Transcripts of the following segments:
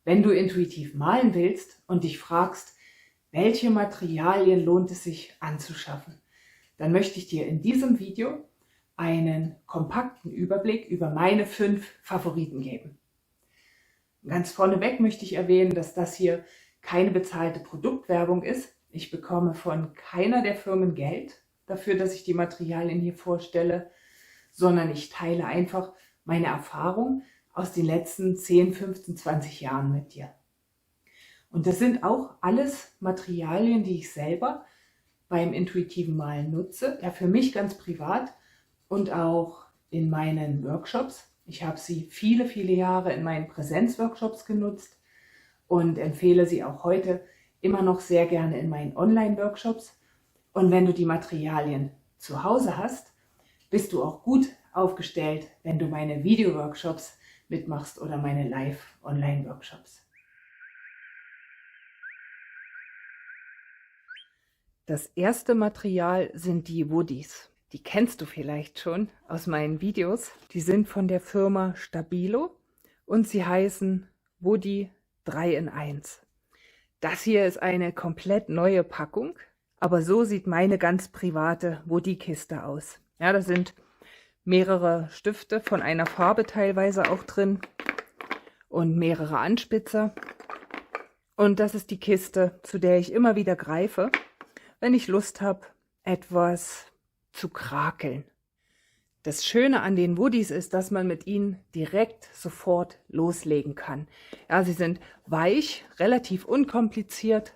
Wenn du intuitiv malen willst und dich fragst, welche Materialien lohnt es sich anzuschaffen, dann möchte ich dir in diesem Video einen kompakten Überblick über meine 5 Favoriten geben. Ganz vorneweg möchte ich erwähnen, dass das hier keine bezahlte Produktwerbung ist. Ich bekomme von keiner der Firmen Geld dafür, dass ich die Materialien hier vorstelle, sondern ich teile einfach meine Erfahrung aus den letzten 10, 15, 20 Jahren mit dir. Und das sind auch alles Materialien, die ich selber beim intuitiven Malen nutze, ja, für mich ganz privat und auch in meinen Workshops. Ich habe sie viele, viele Jahre in meinen Präsenzworkshops genutzt und empfehle sie auch heute immer noch sehr gerne in meinen Online-Workshops. Und wenn du die Materialien zu Hause hast, bist du auch gut aufgestellt, wenn du meine Video-Workshops mitmachst oder meine Live-Online-Workshops. Das erste Material sind die Woodies. Die kennst du vielleicht schon aus meinen Videos. Die sind von der Firma Stabilo und sie heißen Woody 3 in 1. Das hier ist eine komplett neue Packung, aber so sieht meine ganz private Woody-Kiste aus. Ja, da sind mehrere Stifte von einer Farbe teilweise auch drin und mehrere Anspitzer. Und das ist die Kiste, zu der ich immer wieder greife, wenn ich Lust habe, etwas zu krakeln. Das Schöne an den Woodies ist, dass man mit ihnen direkt sofort loslegen kann. Ja, sie sind weich, relativ unkompliziert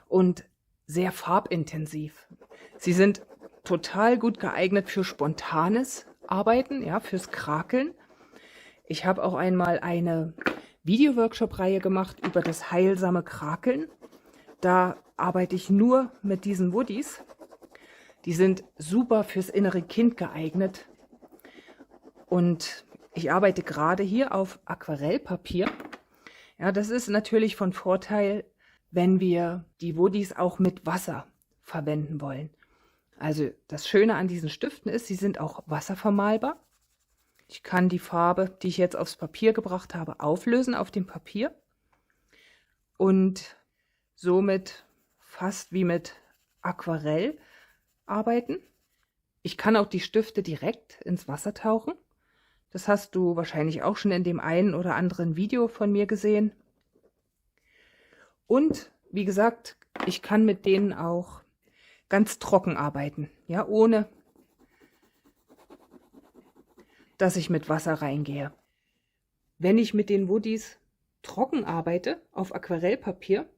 und sehr farbintensiv. Sie sind total gut geeignet für spontanes Arbeiten, ja, fürs Krakeln. Ich habe auch einmal eine Video-Workshop-Reihe gemacht über das heilsame Krakeln. Da arbeite ich nur mit diesen Woodies. Die sind super fürs innere Kind geeignet. Und ich arbeite gerade hier auf Aquarellpapier. Ja, das ist natürlich von Vorteil, wenn wir die Woodies auch mit Wasser verwenden wollen. Also das Schöne an diesen Stiften ist, sie sind auch wasservermalbar. Ich kann die Farbe, die ich jetzt aufs Papier gebracht habe, auflösen auf dem Papier und somit fast wie mit Aquarell arbeiten. Ich kann auch die Stifte direkt ins Wasser tauchen. Das hast du wahrscheinlich auch schon in dem einen oder anderen Video von mir gesehen. Und wie gesagt, ich kann mit denen auch ganz trocken arbeiten, ja, ohne dass ich mit Wasser reingehe. Wenn ich mit den Woodies trocken arbeite auf Aquarellpapier,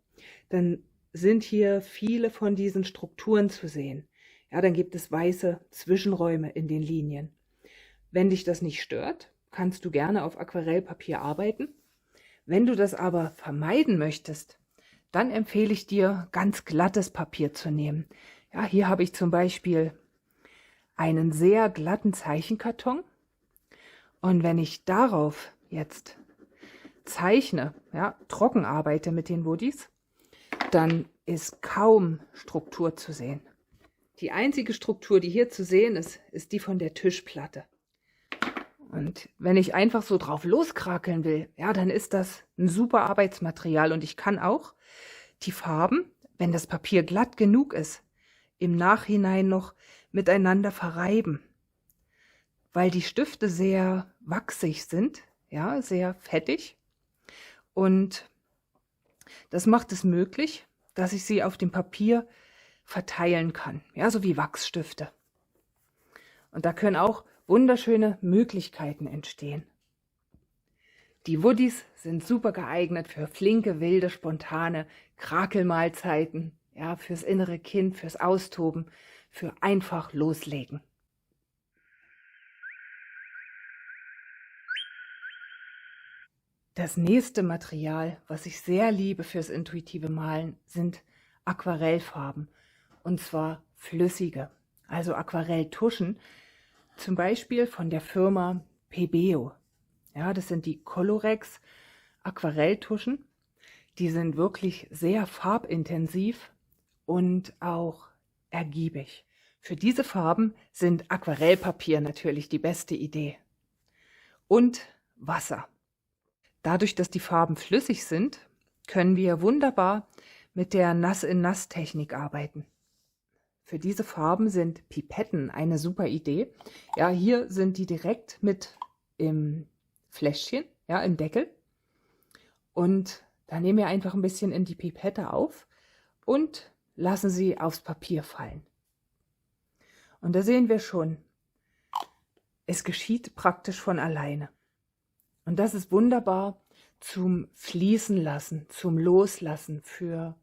dann sind hier viele von diesen Strukturen zu sehen. Ja, dann gibt es weiße Zwischenräume in den Linien. Wenn dich das nicht stört, kannst du gerne auf Aquarellpapier arbeiten. Wenn du das aber vermeiden möchtest, dann empfehle ich dir, ganz glattes Papier zu nehmen. Ja, hier habe ich zum Beispiel einen sehr glatten Zeichenkarton. Und wenn ich darauf jetzt zeichne, ja, trocken arbeite mit den Woodies, dann ist kaum Struktur zu sehen. Die einzige Struktur, die hier zu sehen ist, ist die von der Tischplatte. Und wenn ich einfach so drauf loskrakeln will, ja, dann ist das ein super Arbeitsmaterial. Und ich kann auch die Farben, wenn das Papier glatt genug ist, im Nachhinein noch miteinander verreiben. Weil die Stifte sehr wachsig sind, ja, sehr fettig. Und das macht es möglich, dass ich sie auf dem Papier verteilen kann, ja, so wie Wachsstifte. Und da können auch wunderschöne Möglichkeiten entstehen. Die Woodies sind super geeignet für flinke, wilde, spontane Krakelmahlzeiten, ja, fürs innere Kind, fürs Austoben, für einfach loslegen. Das nächste Material, was ich sehr liebe fürs intuitive Malen, sind Aquarellfarben. Und zwar flüssige, also Aquarelltuschen, zum Beispiel von der Firma Pebeo. Ja, das sind die Colorex Aquarelltuschen. Die sind wirklich sehr farbintensiv und auch ergiebig. Für diese Farben sind Aquarellpapier natürlich die beste Idee. Und Wasser. Dadurch, dass die Farben flüssig sind, können wir wunderbar mit der Nass-in-Nass-Technik arbeiten. Für diese Farben sind Pipetten eine super Idee. Ja, hier sind die direkt mit im Fläschchen, ja, im Deckel. Und da nehmen wir einfach ein bisschen in die Pipette auf und lassen sie aufs Papier fallen. Und da sehen wir schon, es geschieht praktisch von alleine. Und das ist wunderbar zum Fließen lassen, zum Loslassen, für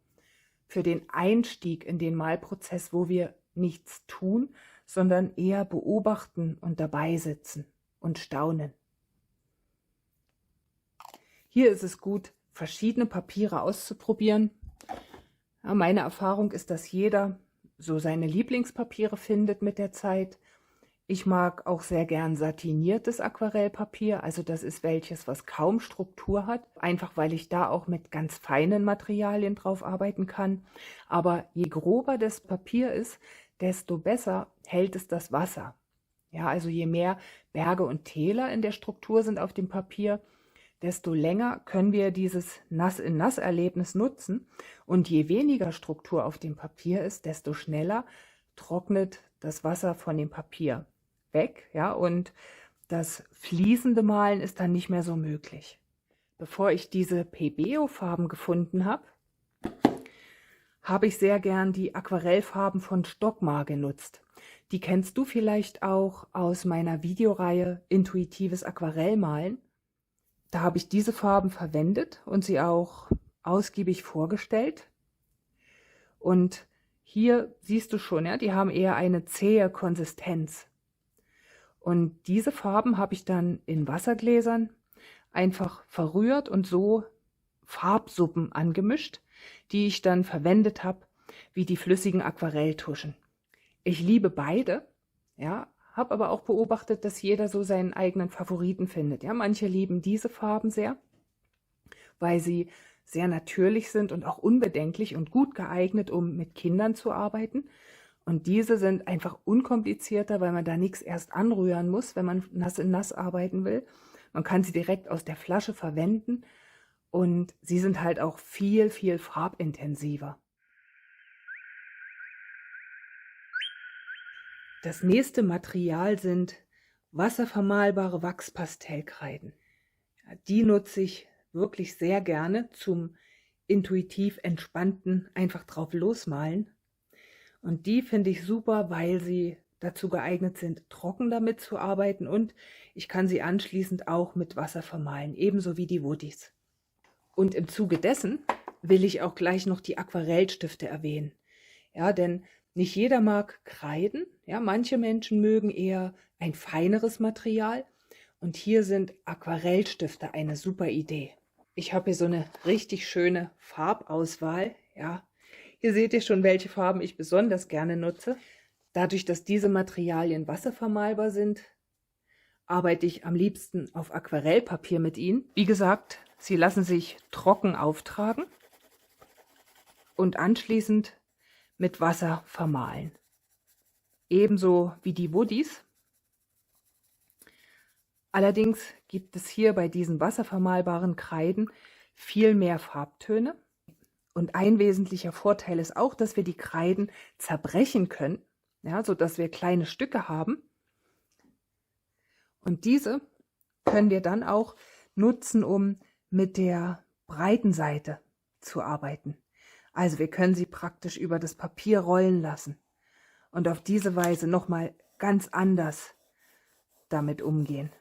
den Einstieg in den Malprozess, wo wir nichts tun, sondern eher beobachten und dabei sitzen und staunen. Hier ist es gut, verschiedene Papiere auszuprobieren. Ja, meine Erfahrung ist, dass jeder so seine Lieblingspapiere findet mit der Zeit. Ich mag auch sehr gern satiniertes Aquarellpapier, also das ist welches, was kaum Struktur hat, einfach weil ich da auch mit ganz feinen Materialien drauf arbeiten kann. Aber je grober das Papier ist, desto besser hält es das Wasser. Ja, also je mehr Berge und Täler in der Struktur sind auf dem Papier, desto länger können wir dieses Nass-in-Nass-Erlebnis nutzen. Und je weniger Struktur auf dem Papier ist, desto schneller trocknet das Wasser von dem Papier weg, ja, und das fließende Malen ist dann nicht mehr so möglich. Bevor ich diese PBO-Farben gefunden habe, habe ich sehr gern die Aquarellfarben von Stockmar genutzt. Die kennst du vielleicht auch aus meiner Videoreihe Intuitives Aquarellmalen. Da habe ich diese Farben verwendet und sie auch ausgiebig vorgestellt. Und hier siehst du schon, ja, die haben eher eine zähe Konsistenz. Und diese Farben habe ich dann in Wassergläsern einfach verrührt und so Farbsuppen angemischt, die ich dann verwendet habe, wie die flüssigen Aquarelltuschen. Ich liebe beide, ja, habe aber auch beobachtet, dass jeder so seinen eigenen Favoriten findet. Ja, manche lieben diese Farben sehr, weil sie sehr natürlich sind und auch unbedenklich und gut geeignet, um mit Kindern zu arbeiten. Und diese sind einfach unkomplizierter, weil man da nichts erst anrühren muss, wenn man nass in nass arbeiten will. Man kann sie direkt aus der Flasche verwenden und sie sind halt auch viel, viel farbintensiver. Das nächste Material sind wasservermalbare Wachspastellkreiden. Ja, die nutze ich wirklich sehr gerne zum intuitiv entspannten, einfach drauf losmalen. Und die finde ich super, weil sie dazu geeignet sind, trocken damit zu arbeiten und ich kann sie anschließend auch mit Wasser vermalen, ebenso wie die Woodies. Und im Zuge dessen will ich auch gleich noch die Aquarellstifte erwähnen. Ja, denn nicht jeder mag Kreiden. Ja, manche Menschen mögen eher ein feineres Material und hier sind Aquarellstifte eine super Idee. Ich habe hier so eine richtig schöne Farbauswahl, ja. Hier seht ihr schon, welche Farben ich besonders gerne nutze. Dadurch, dass diese Materialien wasservermalbar sind, arbeite ich am liebsten auf Aquarellpapier mit ihnen. Wie gesagt, sie lassen sich trocken auftragen und anschließend mit Wasser vermahlen. Ebenso wie die Woodies. Allerdings gibt es hier bei diesen wasservermalbaren Kreiden viel mehr Farbtöne. Und ein wesentlicher Vorteil ist auch, dass wir die Kreiden zerbrechen können, ja, sodass wir kleine Stücke haben. Und diese können wir dann auch nutzen, um mit der breiten Seite zu arbeiten. Also wir können sie praktisch über das Papier rollen lassen und auf diese Weise nochmal ganz anders damit umgehen.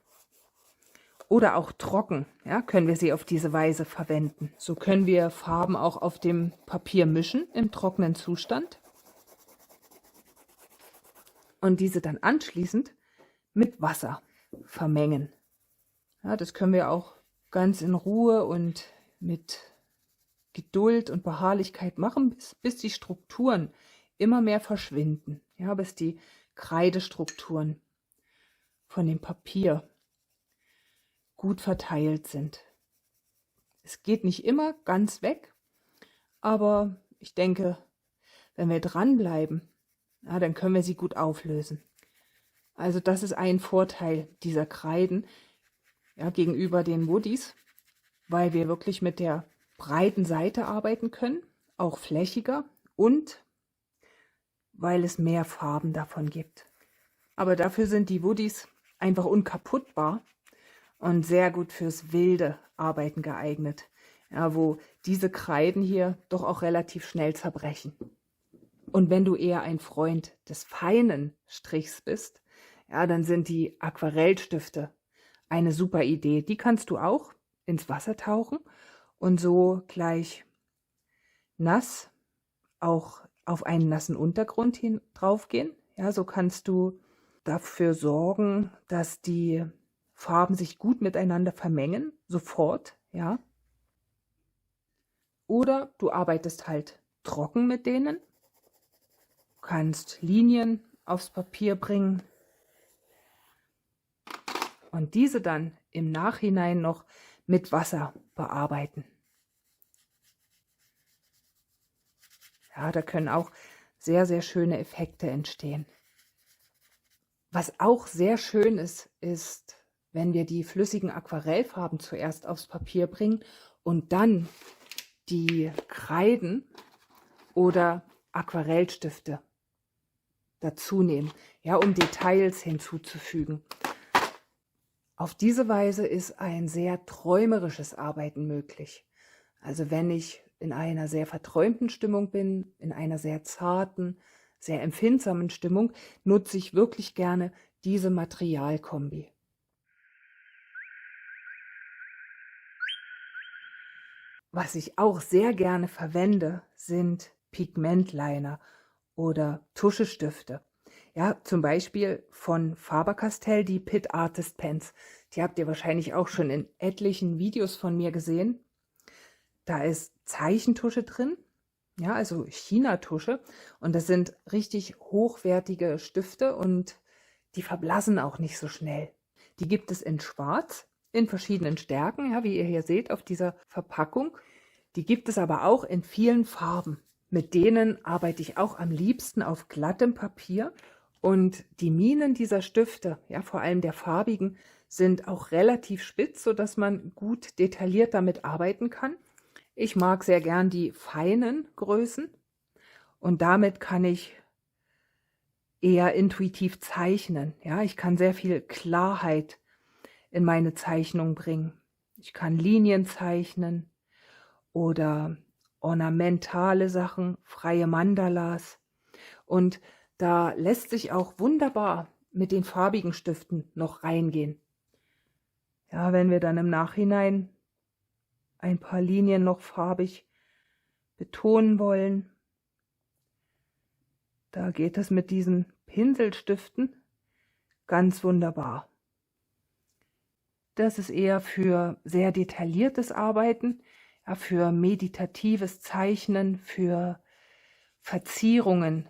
Oder auch trocken, ja, können wir sie auf diese Weise verwenden. So können wir Farben auch auf dem Papier mischen im trockenen Zustand und diese dann anschließend mit Wasser vermengen. Ja, das können wir auch ganz in Ruhe und mit Geduld und Beharrlichkeit machen, bis die Strukturen immer mehr verschwinden, ja, bis die Kreidestrukturen von dem Papier gut verteilt sind. Es geht nicht immer ganz weg, aber ich denke, wenn wir dranbleiben, ja, dann können wir sie gut auflösen. Also das ist ein Vorteil dieser Kreiden, ja, gegenüber den Woodies. weil wir wirklich mit der breiten Seite arbeiten können, auch flächiger und weil es mehr Farben davon gibt. Aber dafür sind die Woodies einfach unkaputtbar und sehr gut fürs wilde Arbeiten geeignet, ja, wo diese Kreiden hier doch auch relativ schnell zerbrechen. Und wenn du eher ein Freund des feinen Strichs bist, ja, dann sind die Aquarellstifte eine super Idee. Die kannst du auch ins Wasser tauchen und so gleich nass auch auf einen nassen Untergrund hin drauf gehen. Ja, so kannst du dafür sorgen, dass die Farben sich gut miteinander vermengen, sofort, ja. Oder du arbeitest halt trocken mit denen, kannst Linien aufs Papier bringen und diese dann im Nachhinein noch mit Wasser bearbeiten. Ja, da können auch sehr, sehr schöne Effekte entstehen. Was auch sehr schön ist, ist, wenn wir die flüssigen Aquarellfarben zuerst aufs Papier bringen und dann die Kreiden oder Aquarellstifte dazu nehmen, ja, um Details hinzuzufügen. Auf diese Weise ist ein sehr träumerisches Arbeiten möglich. Also wenn ich in einer sehr verträumten Stimmung bin, in einer sehr zarten, sehr empfindsamen Stimmung, nutze ich wirklich gerne diese Materialkombi. Was ich auch sehr gerne verwende, sind Pigmentliner oder Tuschestifte. Ja, zum Beispiel von Faber-Castell die Pitt Artist Pens. Die habt ihr wahrscheinlich auch schon in etlichen Videos von mir gesehen. Da ist Zeichentusche drin, ja, also China-Tusche. Und das sind richtig hochwertige Stifte und die verblassen auch nicht so schnell. Die gibt es in Schwarz, in verschiedenen Stärken, ja, wie ihr hier seht auf dieser Verpackung. Die gibt es aber auch in vielen Farben. Mit denen arbeite ich auch am liebsten auf glattem Papier. Und die Minen dieser Stifte, ja, vor allem der farbigen, sind auch relativ spitz, sodass man gut detailliert damit arbeiten kann. Ich mag sehr gern die feinen Größen und damit kann ich eher intuitiv zeichnen. Ja, ich kann sehr viel Klarheit in meine Zeichnung bringen. Ich kann Linien zeichnen oder ornamentale Sachen, freie Mandalas. Und da lässt sich auch wunderbar mit den farbigen Stiften noch reingehen. Ja, wenn wir dann im Nachhinein ein paar Linien noch farbig betonen wollen, da geht es mit diesen Pinselstiften ganz wunderbar. Das ist eher für sehr detailliertes Arbeiten, ja, für meditatives Zeichnen, für Verzierungen.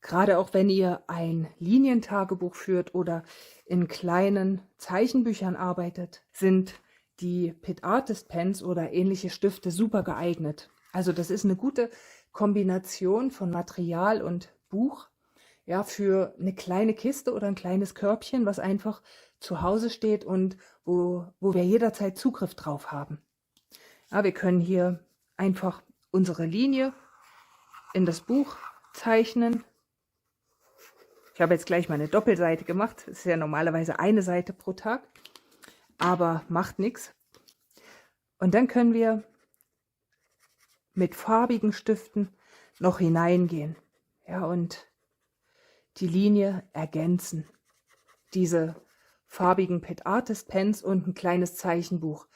Gerade auch wenn ihr ein Linientagebuch führt oder in kleinen Zeichenbüchern arbeitet, sind die Pitt Artist Pens oder ähnliche Stifte super geeignet. Also das ist eine gute Kombination von Material und Buch, ja, für eine kleine Kiste oder ein kleines Körbchen, was einfach zu Hause steht und wo wir jederzeit Zugriff drauf haben. Ja, wir können hier einfach unsere Linie in das Buch zeichnen. Ich habe jetzt gleich mal eine Doppelseite gemacht. Das ist ja normalerweise eine Seite pro Tag, aber macht nichts. Und dann können wir mit farbigen Stiften noch hineingehen, ja, und die Linie ergänzen. Diese farbigen Pitt Artist Pens und ein kleines Zeichenbuch.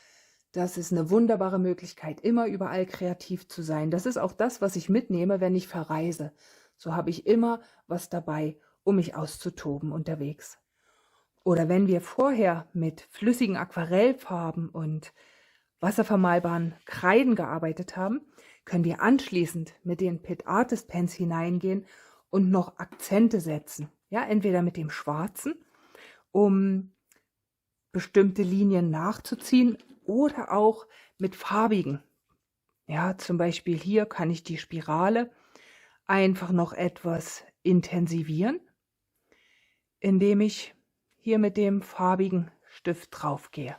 Das ist eine wunderbare Möglichkeit, immer überall kreativ zu sein. Das ist auch das, was ich mitnehme, wenn ich verreise. So habe ich immer was dabei, um mich auszutoben unterwegs. Oder wenn wir vorher mit flüssigen Aquarellfarben und wasservermalbaren Kreiden gearbeitet haben, können wir anschließend mit den Pitt Artist Pens hineingehen und noch Akzente setzen. Ja, entweder mit dem Schwarzen, um bestimmte Linien nachzuziehen, oder auch mit farbigen. Ja, zum Beispiel hier kann ich die Spirale einfach noch etwas intensivieren, indem ich hier mit dem farbigen Stift drauf gehe.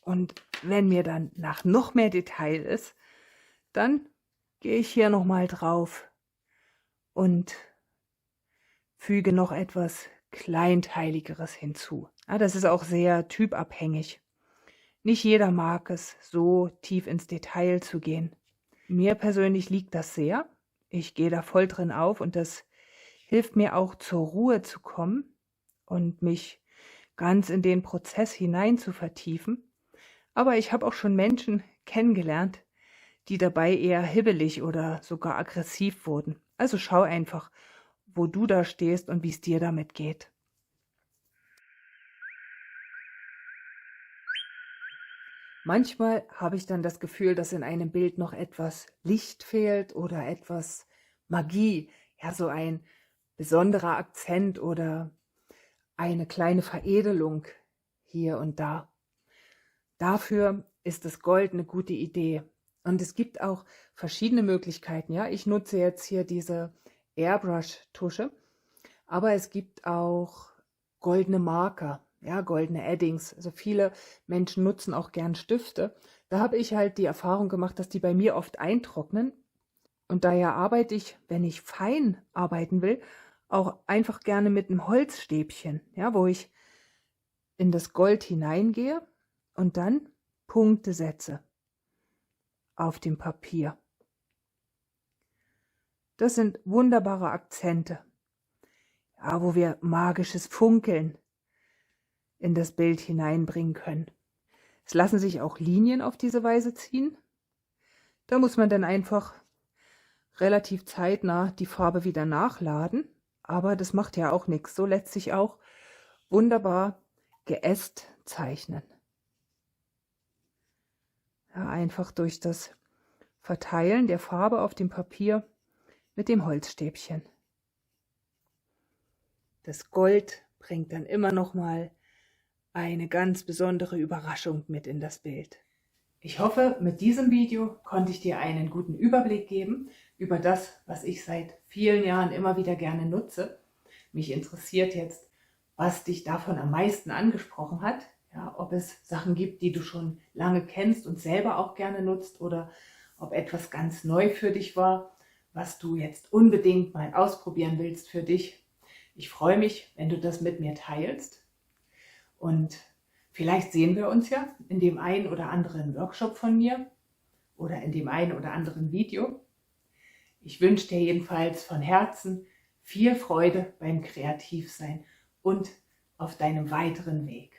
Und wenn mir dann nach noch mehr Detail ist, dann gehe ich hier nochmal drauf und füge noch etwas Kleinteiligeres hinzu. Ja, das ist auch sehr typabhängig. Nicht jeder mag es, so tief ins Detail zu gehen. Mir persönlich liegt das sehr. Ich gehe da voll drin auf und das hilft mir auch zur Ruhe zu kommen und mich ganz in den Prozess hinein zu vertiefen. Aber ich habe auch schon Menschen kennengelernt, die dabei eher hibbelig oder sogar aggressiv wurden. Also schau einfach, wo du da stehst und wie es dir damit geht. Manchmal habe ich dann das Gefühl, dass in einem Bild noch etwas Licht fehlt oder etwas Magie, ja, so ein besonderer Akzent oder eine kleine Veredelung hier und da. Dafür ist das Gold eine gute Idee. Und es gibt auch verschiedene Möglichkeiten. Ja, ich nutze jetzt hier diese Airbrush-Tusche, aber es gibt auch goldene Marker, ja, goldene Eddings. Also viele Menschen nutzen auch gern Stifte. Da habe ich halt die Erfahrung gemacht, dass die bei mir oft eintrocknen. Und daher arbeite ich, wenn ich fein arbeiten will, auch einfach gerne mit einem Holzstäbchen, ja, wo ich in das Gold hineingehe und dann Punkte setze auf dem Papier. Das sind wunderbare Akzente, ja, wo wir magisches Funkeln in das Bild hineinbringen können. Es lassen sich auch Linien auf diese Weise ziehen. Da muss man dann einfach relativ zeitnah die Farbe wieder nachladen, aber das macht ja auch nichts. So lässt sich auch wunderbar geäst zeichnen. Ja, einfach durch das Verteilen der Farbe auf dem Papier mit dem Holzstäbchen. Das Gold bringt dann immer noch mal eine ganz besondere Überraschung mit in das Bild. Ich hoffe, mit diesem Video konnte ich dir einen guten Überblick geben über das, was ich seit vielen Jahren immer wieder gerne nutze. Mich interessiert jetzt, was dich davon am meisten angesprochen hat. Ja, ob es Sachen gibt, die du schon lange kennst und selber auch gerne nutzt oder ob etwas ganz neu für dich war, was du jetzt unbedingt mal ausprobieren willst für dich. Ich freue mich, wenn du das mit mir teilst. Und vielleicht sehen wir uns ja in dem einen oder anderen Workshop von mir oder in dem einen oder anderen Video. Ich wünsche dir jedenfalls von Herzen viel Freude beim Kreativsein und auf deinem weiteren Weg.